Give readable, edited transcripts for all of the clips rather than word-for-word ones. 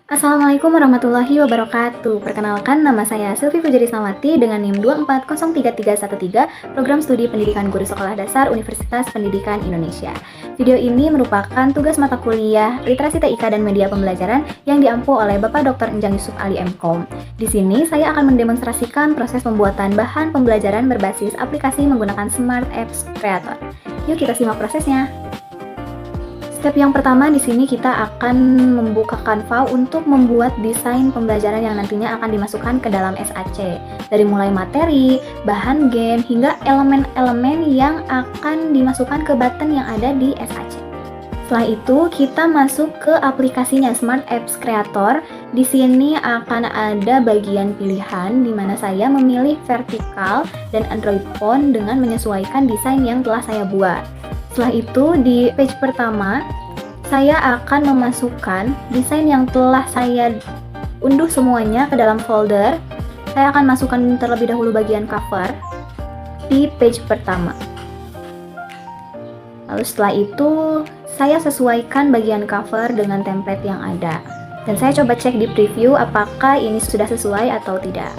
Assalamualaikum warahmatullahi wabarakatuh. Perkenalkan, nama saya Silvi Fujari Samawati dengan NIM 2403313, Program Studi Pendidikan Guru Sekolah Dasar Universitas Pendidikan Indonesia. Video ini merupakan tugas mata kuliah Literasi TIK dan Media Pembelajaran yang diampu oleh Bapak Dr. Enjang Yusuf Ali MKOM. Di sini saya akan mendemonstrasikan proses pembuatan bahan pembelajaran berbasis aplikasi menggunakan Smart Apps Creator. Yuk kita simak prosesnya. Step yang pertama di sini kita akan membuka Canva untuk membuat desain pembelajaran yang nantinya akan dimasukkan ke dalam SAC. Dari mulai materi, bahan game, hingga elemen-elemen yang akan dimasukkan ke button yang ada di SAC. Setelah itu kita masuk ke aplikasinya Smart Apps Creator. Di sini akan ada bagian pilihan di mana saya memilih vertikal dan Android phone dengan menyesuaikan desain yang telah saya buat. Setelah itu di page pertama saya akan memasukkan desain yang telah saya unduh semuanya ke dalam folder. Saya akan masukkan terlebih dahulu bagian cover di page pertama. Lalu setelah itu saya sesuaikan bagian cover dengan template yang ada. Dan saya coba cek di preview apakah ini sudah sesuai atau tidak.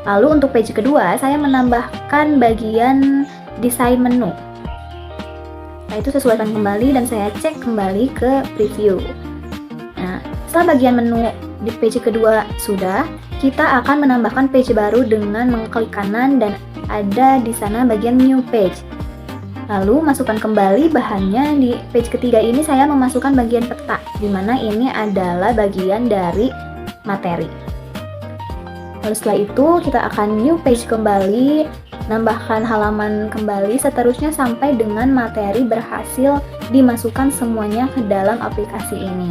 Lalu untuk page kedua saya menambahkan bagian desain menu. Nah, itu sesuaikan kembali dan saya cek kembali ke preview. Nah, setelah bagian menu di page kedua sudah, kita akan menambahkan page baru dengan mengklik kanan dan ada di sana bagian new page. Lalu masukkan kembali bahannya. Di page ketiga ini saya memasukkan bagian peta, di mana ini adalah bagian dari materi. Lalu setelah itu kita akan new page kembali, nambahkan halaman kembali, seterusnya sampai dengan materi berhasil dimasukkan semuanya ke dalam aplikasi ini.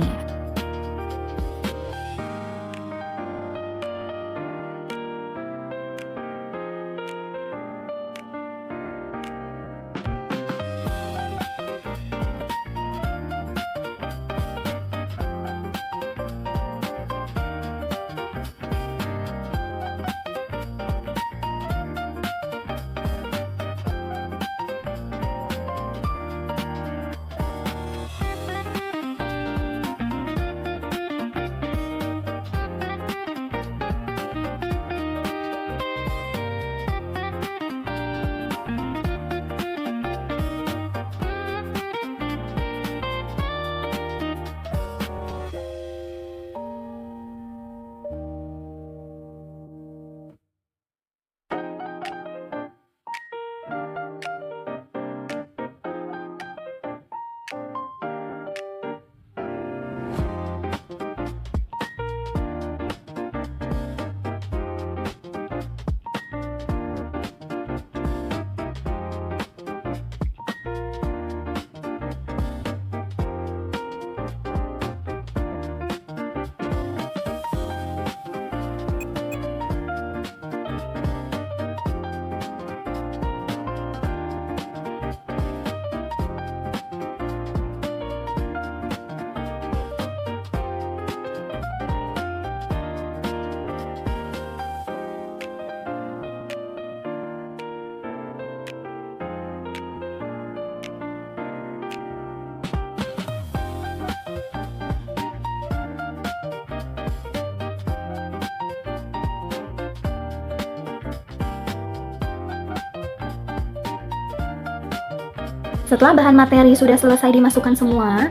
Setelah bahan materi sudah selesai dimasukkan semua,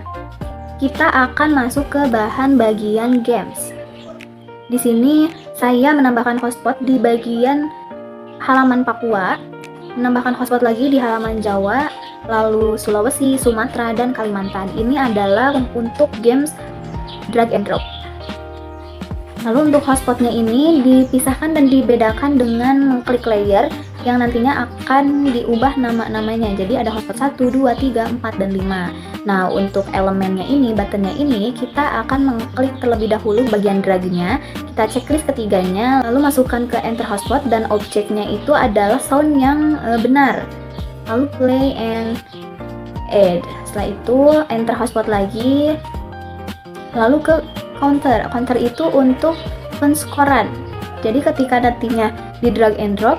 kita akan masuk ke bahan bagian games. Di sini saya menambahkan hotspot di bagian halaman Papua, menambahkan hotspot lagi di halaman Jawa, lalu Sulawesi, Sumatera, dan Kalimantan. Ini adalah untuk games drag and drop. Lalu untuk hotspotnya ini dipisahkan dan dibedakan dengan mengklik layer yang nantinya akan diubah nama-namanya. Jadi ada hotspot 1, 2, 3, 4, dan 5. Nah, untuk elemennya ini, buttonnya ini, kita akan mengklik terlebih dahulu bagian dragnya. Kita checklist ketiganya, lalu masukkan ke enter hotspot dan objeknya itu adalah sound yang benar. Lalu play and add. Setelah itu enter hotspot lagi. Lalu ke counter. Counter itu untuk penskoran. Jadi ketika nantinya di drag and drop,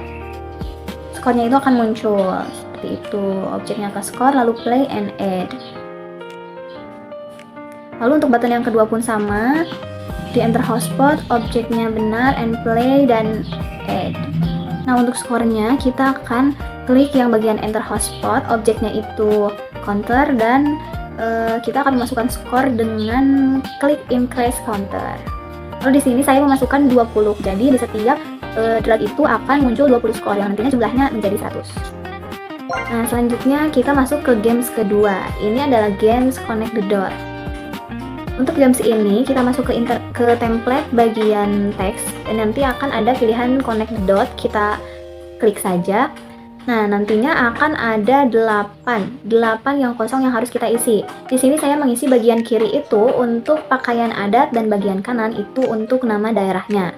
skornya itu akan muncul seperti itu, objeknya ke skor, lalu play and add. Lalu untuk button yang kedua pun sama, di enter hotspot, objeknya benar, and play, dan add. Nah, untuk skornya kita akan klik yang bagian enter hotspot, objeknya itu counter, dan kita akan memasukkan skor dengan klik increase counter. Lalu di sini saya memasukkan 20, jadi di setiap drag itu akan muncul 20 skor yang nantinya jumlahnya menjadi 100. Nah, selanjutnya kita masuk ke games kedua. Ini adalah games connect the dot. Untuk games ini kita masuk ke template bagian teks dan nanti akan ada pilihan connect the dot, kita klik saja. Nah, nantinya akan ada 8 yang kosong yang harus kita isi. Di sini saya mengisi bagian kiri itu untuk pakaian adat dan bagian kanan itu untuk nama daerahnya.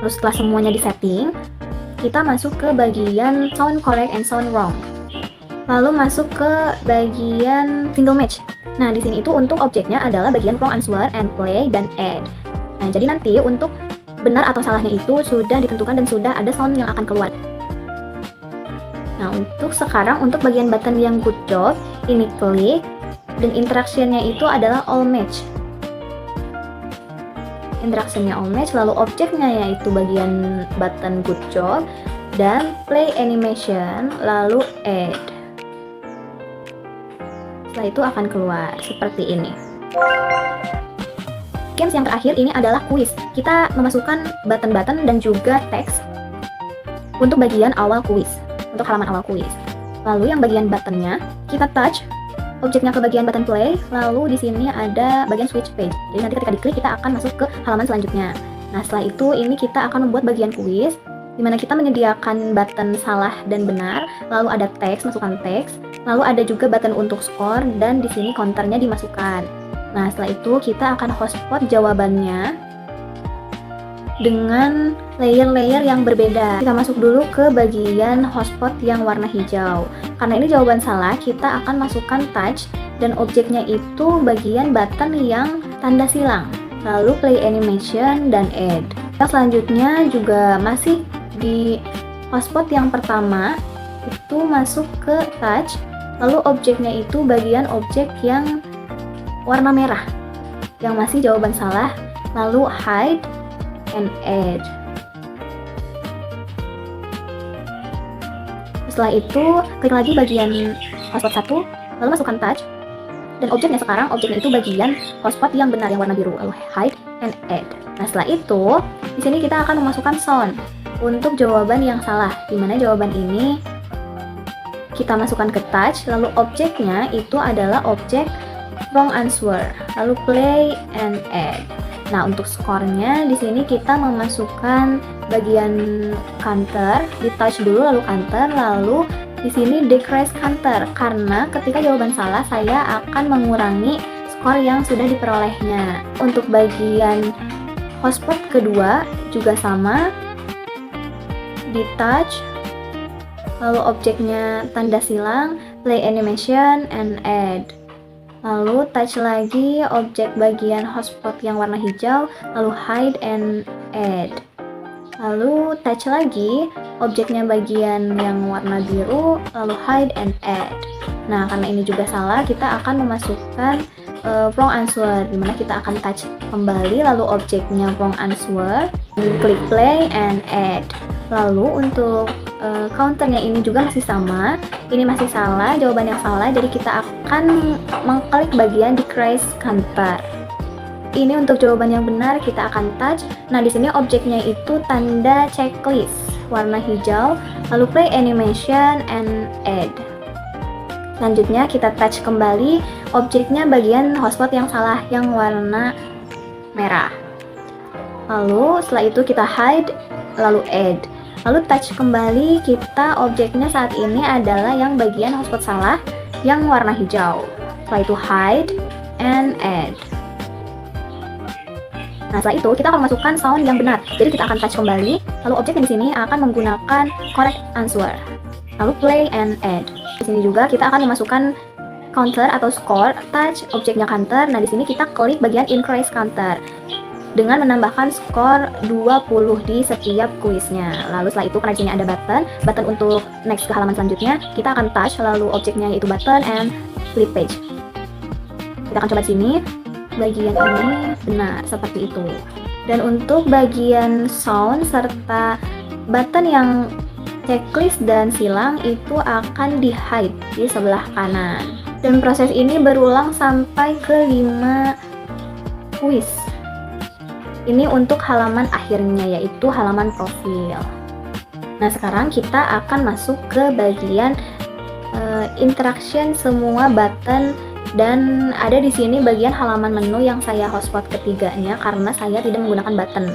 Terus setelah semuanya disetting, kita masuk ke bagian sound correct and sound wrong. Lalu masuk ke bagian single match. Nah, di sini itu untuk objeknya adalah bagian wrong answer and play dan add. Nah, jadi nanti untuk benar atau salahnya itu sudah ditentukan dan sudah ada sound yang akan keluar. Nah, untuk sekarang untuk bagian button yang good job, ini klik dan interaksinya itu adalah all match. Interaksinya all match, lalu objeknya yaitu bagian button good job dan play animation, lalu add. Setelah itu akan keluar seperti ini. Games yang terakhir ini adalah quiz. Kita memasukkan button-button dan juga teks untuk bagian awal quiz, untuk halaman awal quiz. Lalu yang bagian buttonnya kita touch objeknya ke bagian button play, lalu di sini ada bagian switch page. Jadi nanti ketika diklik kita akan masuk ke halaman selanjutnya. Nah, setelah itu ini kita akan membuat bagian quiz di mana kita menyediakan button salah dan benar, lalu ada teks, masukkan teks, lalu ada juga button untuk skor dan di sini counternya dimasukkan. Nah, setelah itu kita akan hotspot jawabannya dengan layer-layer yang berbeda. Kita masuk dulu ke bagian hotspot yang warna hijau. Karena ini jawaban salah, kita akan masukkan touch dan objeknya itu bagian button yang tanda silang. Lalu play animation dan add. Yang selanjutnya juga masih di hotspot yang pertama, itu masuk ke touch, lalu objeknya itu bagian objek yang warna merah yang masih jawaban salah, lalu hide and add. Setelah itu klik lagi bagian hotspot 1, lalu masukkan touch dan objeknya sekarang objeknya itu bagian hotspot yang benar yang warna biru, lalu hide and add. Nah, setelah itu di sini kita akan memasukkan sound untuk jawaban yang salah, dimana jawaban ini kita masukkan ke touch, lalu objeknya itu adalah objek wrong answer, lalu play and add. Nah, untuk skornya di sini kita memasukkan bagian counter, di touch dulu lalu counter, lalu di sini decrease counter karena ketika jawaban salah saya akan mengurangi skor yang sudah diperolehnya. Untuk bagian hotspot kedua juga sama, di touch lalu objeknya tanda silang, play animation and add. Lalu touch lagi objek bagian hotspot yang warna hijau, lalu hide and add. Lalu touch lagi objeknya bagian yang warna biru, lalu hide and add. Nah, karena ini juga salah, kita akan memasukkan wrong answer, dimana kita akan touch kembali, lalu objeknya wrong answer, klik play and add. Lalu untuk counternya ini juga masih sama, ini masih salah, jawaban yang salah, jadi kita akan mengklik bagian decrease counter. Ini untuk jawaban yang benar kita akan touch. Nah, di sini objeknya itu tanda checklist warna hijau, lalu play animation and add. Selanjutnya kita touch kembali objeknya bagian hotspot yang salah yang warna merah. Lalu setelah itu kita hide, lalu add. Lalu touch kembali kita objeknya saat ini adalah yang bagian hotspot salah yang warna hijau. Setelah itu hide and add. Nah, setelah itu kita akan masukkan sound yang benar. Jadi kita akan touch kembali, lalu objeknya di sini akan menggunakan correct answer. Lalu play and add. Di sini juga kita akan memasukkan counter atau score, touch objeknya counter. Nah, di sini kita klik bagian increase counter dengan menambahkan skor 20 di setiap kuisnya. Lalu setelah itu karena di sini ada button untuk next ke halaman selanjutnya, kita akan touch lalu objeknya yaitu button and flip page. Kita akan coba di sini. Bagian ini benar seperti itu. Dan untuk bagian sound serta button yang checklist dan silang itu akan di hide di sebelah kanan. Dan proses ini berulang sampai ke 5 quiz. Ini untuk halaman akhirnya, yaitu halaman profil. Nah, sekarang kita akan masuk ke bagian interaction semua button, dan ada di sini bagian halaman menu yang saya hotspot ketiganya karena saya tidak menggunakan button.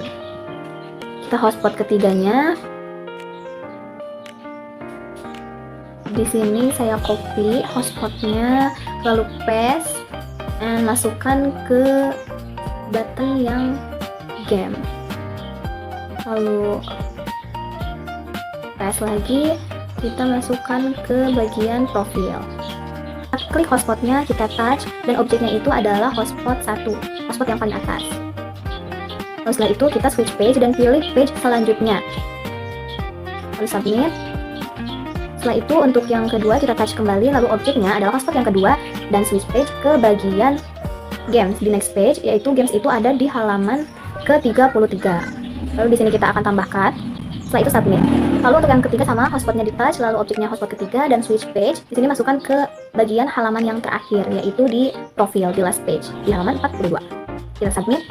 Kita hotspot ketiganya. Di sini saya copy hotspotnya, lalu paste dan masukkan ke button yang game. Lalu paste lagi, kita masukkan ke bagian profil. Kita klik hotspotnya, kita touch, dan objeknya itu adalah hotspot 1, hotspot yang paling atas. Lalu setelah itu kita switch page dan pilih page selanjutnya. Lalu submit. Setelah itu untuk yang kedua kita touch kembali, lalu objeknya adalah hotspot yang kedua, dan switch page ke bagian games di next page, yaitu games itu ada di halaman ke-33. Lalu di sini kita akan tambahkan. Setelah itu submit. Lalu untuk yang ketiga sama, hotspotnya di touch, lalu objeknya hotspot ketiga, dan switch page. Di sini masukkan ke bagian halaman yang terakhir, yaitu di profil di last page di halaman 42. Kita submit.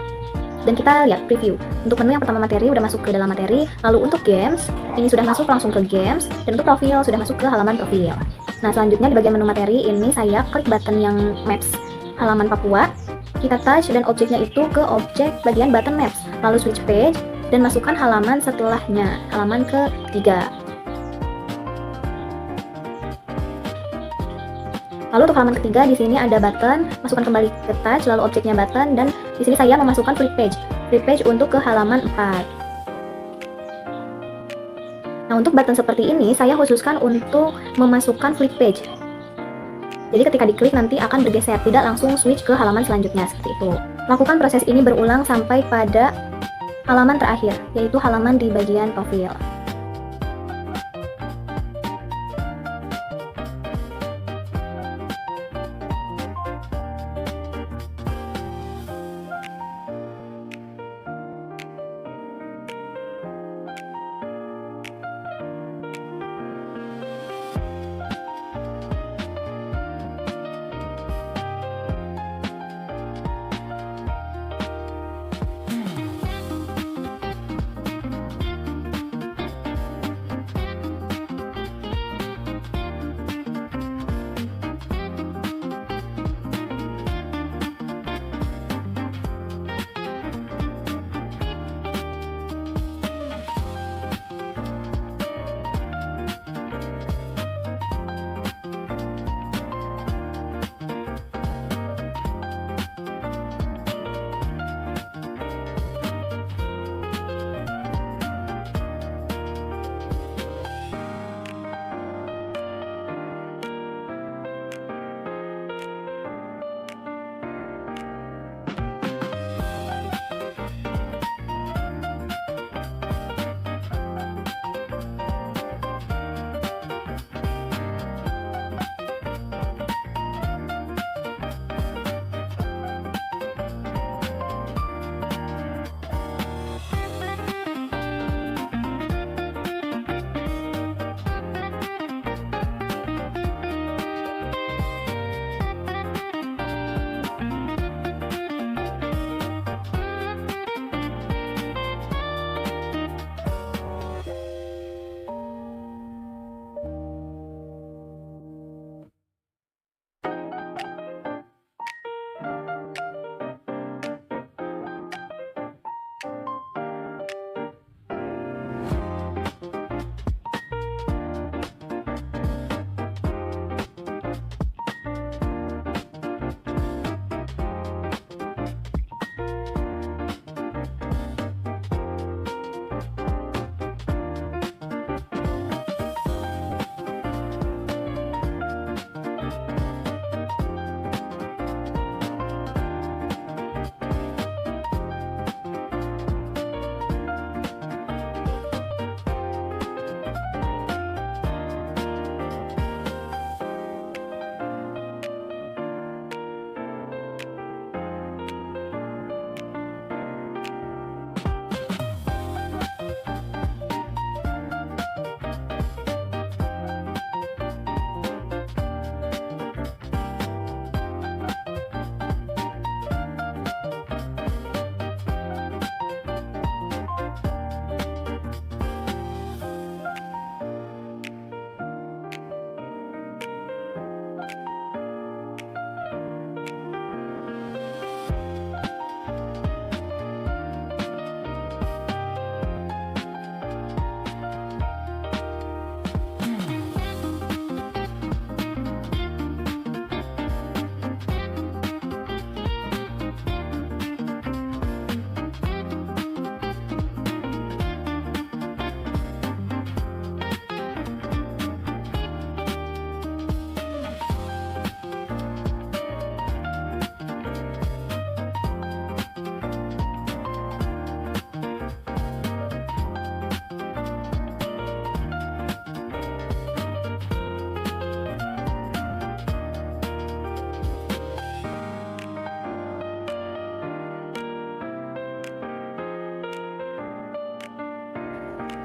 Dan kita lihat preview. Untuk menu yang pertama materi udah masuk ke dalam materi, lalu untuk games ini sudah masuk langsung ke games, dan untuk profil sudah masuk ke halaman profil. Nah, selanjutnya di bagian menu materi ini saya klik button yang maps halaman Papua, kita touch dan objeknya itu ke objek bagian button maps, lalu switch page dan masukkan halaman setelahnya, halaman ke-3. Lalu untuk halaman ketiga di sini ada button, masukkan kembali ke touch, lalu objeknya button, dan di sini saya memasukkan flip page untuk ke halaman 4. Nah, untuk button seperti ini saya khususkan untuk memasukkan flip page. Jadi ketika diklik nanti akan bergeser, tidak langsung switch ke halaman selanjutnya seperti itu. Lakukan proses ini berulang sampai pada halaman terakhir, yaitu halaman di bagian profil.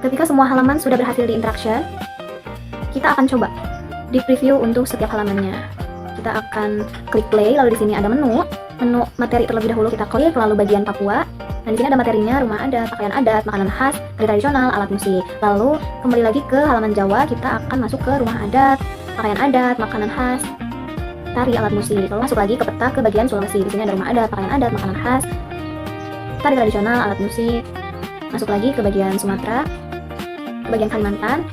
Ketika semua halaman sudah berhasil di interaction, kita akan coba di preview untuk setiap halamannya. Kita akan klik play, lalu di sini ada menu materi terlebih dahulu kita klik, lalu bagian Papua. Nah, di sini ada materinya, rumah adat, pakaian adat, makanan khas, tari tradisional, alat musik. Lalu kembali lagi ke halaman Jawa, kita akan masuk ke rumah adat, pakaian adat, makanan khas, tari, alat musik. Lalu masuk lagi ke peta ke bagian Sulawesi. Di sini ada rumah adat, pakaian adat, makanan khas, tari tradisional, alat musik. Masuk lagi ke bagian Sumatera, ke bagian Kalimantan.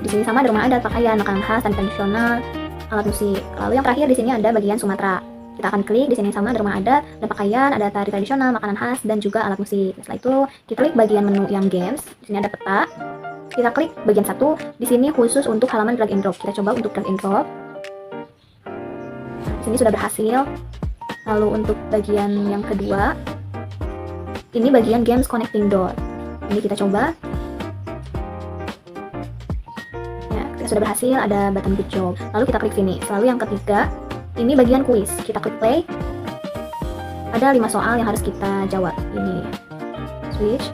Di sini sama ada rumah adat, pakaian, makanan khas, tari tradisional, alat musik. Lalu yang terakhir di sini ada bagian Sumatera. Kita akan klik, di sini sama ada rumah adat, ada pakaian, ada tari tradisional, makanan khas, dan juga alat musik. Setelah itu, kita klik bagian menu yang games. Di sini ada peta. Kita klik bagian 1. Di sini khusus untuk halaman drag and drop. Kita coba untuk drag and drop. Di sini sudah berhasil. Lalu untuk bagian yang kedua, ini bagian games connecting door. Ini kita coba. Ya, kita sudah berhasil, ada button good job. Lalu kita klik sini. Lalu yang ketiga, ini bagian kuis. Kita klik play. Ada 5 soal yang harus kita jawab. Ini switch.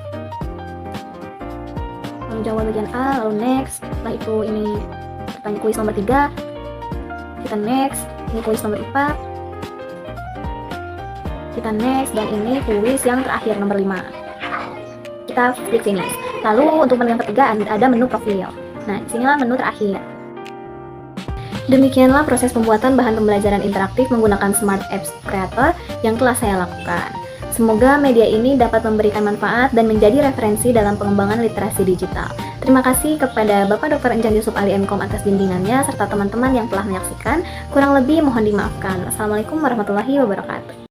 Lalu jawab bagian A, lalu next. Setelah itu ini pertanyaan kuis nomor 3. Kita next. Ini kuis nomor 4. Kita next, dan ini kuis yang terakhir nomor 5. Kita klik finish. Lalu untuk menu yang ketiga ada menu profil. Nah, disinilah menu terakhir. Demikianlah proses pembuatan bahan pembelajaran interaktif menggunakan Smart Apps Creator yang telah saya lakukan. Semoga media ini dapat memberikan manfaat dan menjadi referensi dalam pengembangan literasi digital. Terima kasih kepada Bapak Dr. Enjan Yusuf Ali MKom atas bimbingannya serta teman-teman yang telah menyaksikan. Kurang lebih mohon dimaafkan. Wassalamualaikum warahmatullahi wabarakatuh.